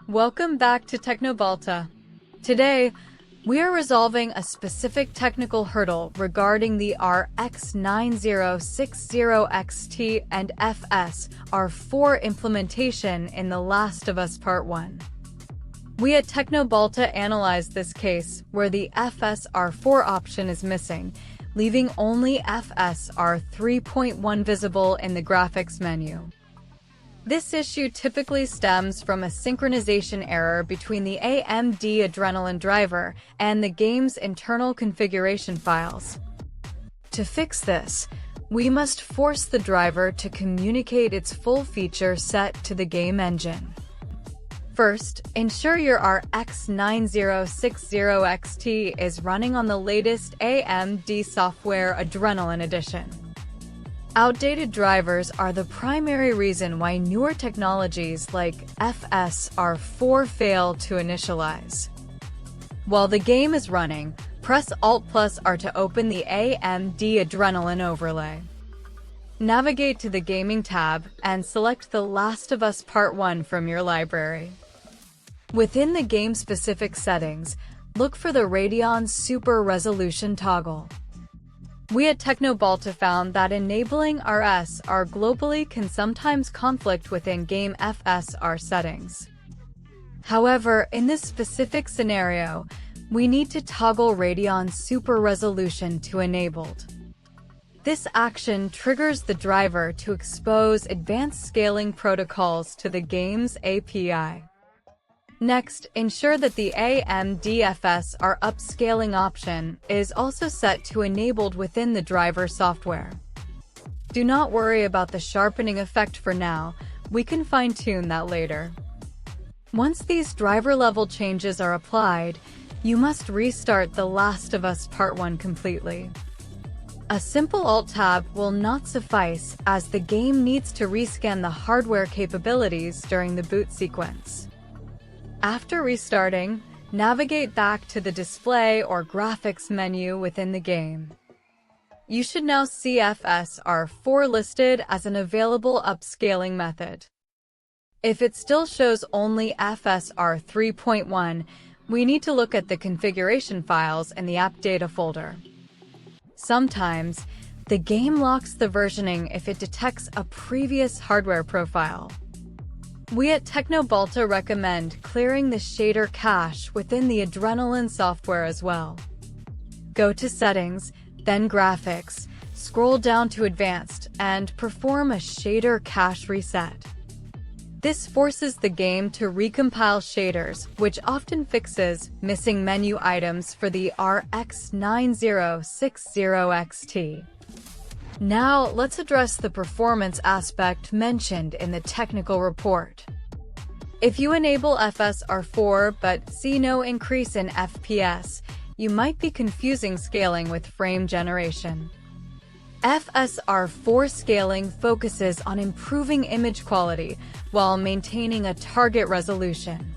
Welcome back to Teknobalta. Today, we are resolving a specific technical hurdle regarding the RX 9060XT and FSR4 implementation in The Last of Us Part 1. We at Teknobalta analyzed this case where the FSR4 option is missing, leaving only FSR 3.1 visible in the graphics menu. This issue typically stems from a synchronization error between the AMD Adrenaline driver and the game's internal configuration files. To fix this, we must force the driver to communicate its full feature set to the game engine. First, ensure your RX 9060XT is running on the latest AMD software Adrenaline edition. Outdated drivers are the primary reason why newer technologies like FSR4 fail to initialize. While the game is running, press Alt+R to open the AMD Adrenaline overlay. Navigate to the Gaming tab and select The Last of Us Part 1 from your library. Within the game-specific settings, look for the Radeon Super Resolution toggle. We at Teknobalta found that enabling FSR globally can sometimes conflict with in-game FSR settings. However, in this specific scenario, we need to toggle Radeon Super Resolution to enabled. This action triggers the driver to expose advanced scaling protocols to the game's API. Next, ensure that the AMD FSR upscaling option is also set to enabled within the driver software. Do not worry about the sharpening effect for now, we can fine-tune that later. Once these driver-level changes are applied, you must restart The Last of Us Part 1 completely. A simple Alt-Tab will not suffice as the game needs to rescan the hardware capabilities during the boot sequence. After restarting, navigate back to the Display or Graphics menu within the game. You should now see FSR4 listed as an available upscaling method. If it still shows only FSR 3.1, we need to look at the configuration files in the App Data folder. Sometimes, the game locks the versioning if it detects a previous hardware profile. We at Teknobalta recommend clearing the shader cache within the Adrenaline software as well. Go to Settings, then Graphics, scroll down to Advanced, and perform a shader cache reset. This forces the game to recompile shaders, which often fixes missing menu items for the RX 9060XT. Now, let's address the performance aspect mentioned in the technical report. If you enable FSR4 but see no increase in FPS, you might be confusing scaling with frame generation. FSR4 scaling focuses on improving image quality while maintaining a target resolution.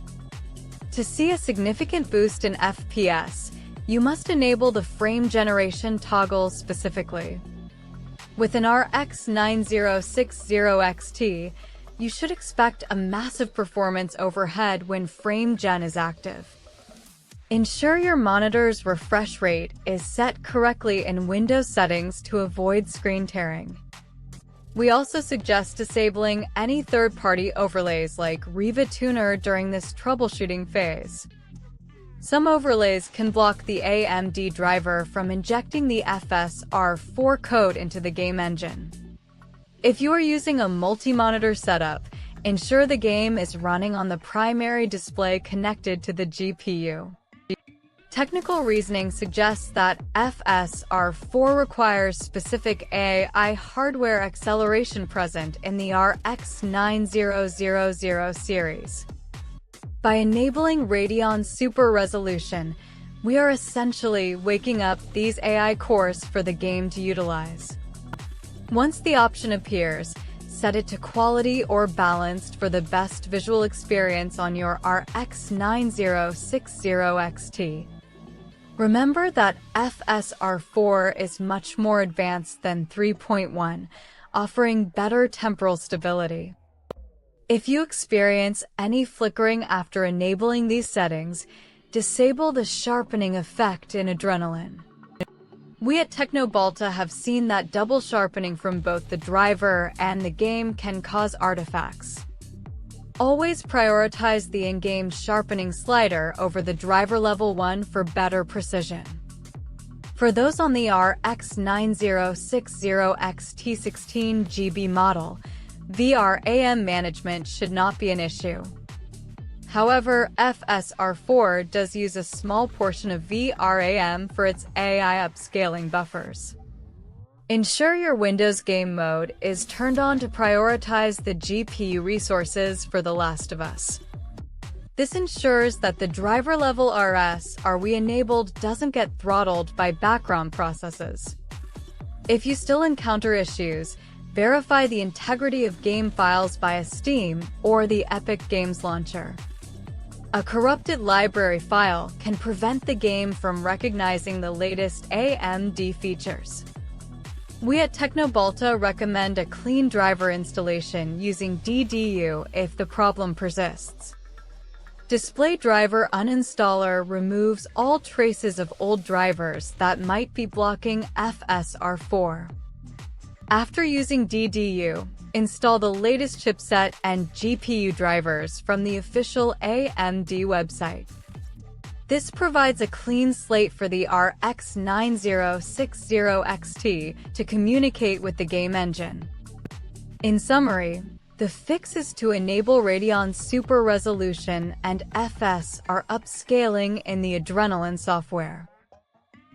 To see a significant boost in FPS, you must enable the frame generation toggle specifically. With an RX 9060XT, you should expect a massive performance overhead when frame gen is active. Ensure your monitor's refresh rate is set correctly in Windows settings to avoid screen tearing. We also suggest disabling any third-party overlays like RivaTuner during this troubleshooting phase. Some overlays can block the AMD driver from injecting the FSR4 code into the game engine. If you are using a multi-monitor setup, ensure the game is running on the primary display connected to the GPU. Technical reasoning suggests that FSR4 requires specific AI hardware acceleration present in the RX 9000 series. By enabling Radeon Super Resolution, we are essentially waking up these AI cores for the game to utilize. Once the option appears, set it to quality or balanced for the best visual experience on your RX 9060XT. Remember that FSR4 is much more advanced than 3.1, offering better temporal stability. If you experience any flickering after enabling these settings, disable the sharpening effect in Adrenaline. We at Teknobalta have seen that double sharpening from both the driver and the game can cause artifacts. Always prioritize the in-game sharpening slider over the driver level 1 for better precision. For those on the RX 9060XT 16GB model, VRAM management should not be an issue. However, FSR 4 does use a small portion of VRAM for its AI upscaling buffers. Ensure your Windows game mode is turned on to prioritize the GPU resources for The Last of Us. This ensures that the driver-level RSRW enabled doesn't get throttled by background processes. If you still encounter issues, verify the integrity of game files via Steam or the Epic Games Launcher. A corrupted library file can prevent the game from recognizing the latest AMD features. We at Teknobalta recommend a clean driver installation using DDU if the problem persists. Display Driver Uninstaller removes all traces of old drivers that might be blocking FSR 4. After using DDU, install the latest chipset and GPU drivers from the official AMD website. This provides a clean slate for the RX 9060XT to communicate with the game engine. In summary, the fix is to enable Radeon Super Resolution and FSR upscaling in the Adrenaline software.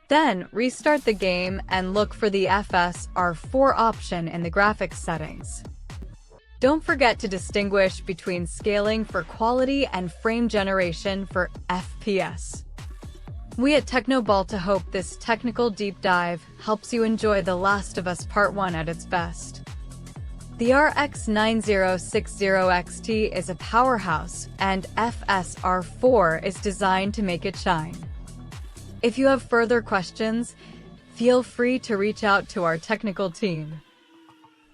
Then, restart the game and look for the FSR 4 option in the graphics settings. Don't forget to distinguish between scaling for quality and frame generation for FPS. We at Teknobalta hope this technical deep dive helps you enjoy The Last of Us Part 1 at its best. The RX 9060XT is a powerhouse, and FSR 4 is designed to make it shine. If you have further questions, feel free to reach out to our technical team.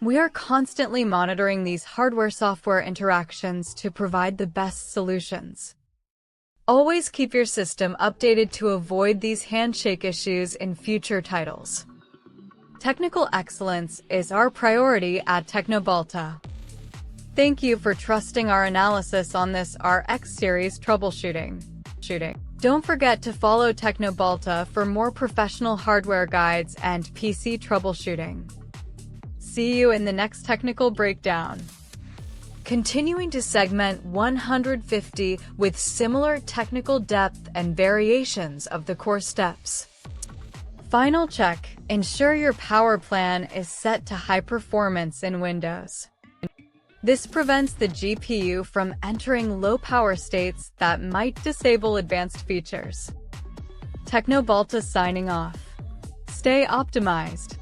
We are constantly monitoring these hardware-software interactions to provide the best solutions. Always keep your system updated to avoid these handshake issues in future titles. Technical excellence is our priority at Teknobalta. Thank you for trusting our analysis on this RX series troubleshooting. Don't forget to follow Teknobalta for more professional hardware guides and PC troubleshooting. See you in the next technical breakdown. Continuing to segment 150 with similar technical depth and variations of the core steps. Final check. Ensure your power plan is set to high performance in Windows. This prevents the GPU from entering low power states that might disable advanced features. Teknobalta signing off. Stay optimized.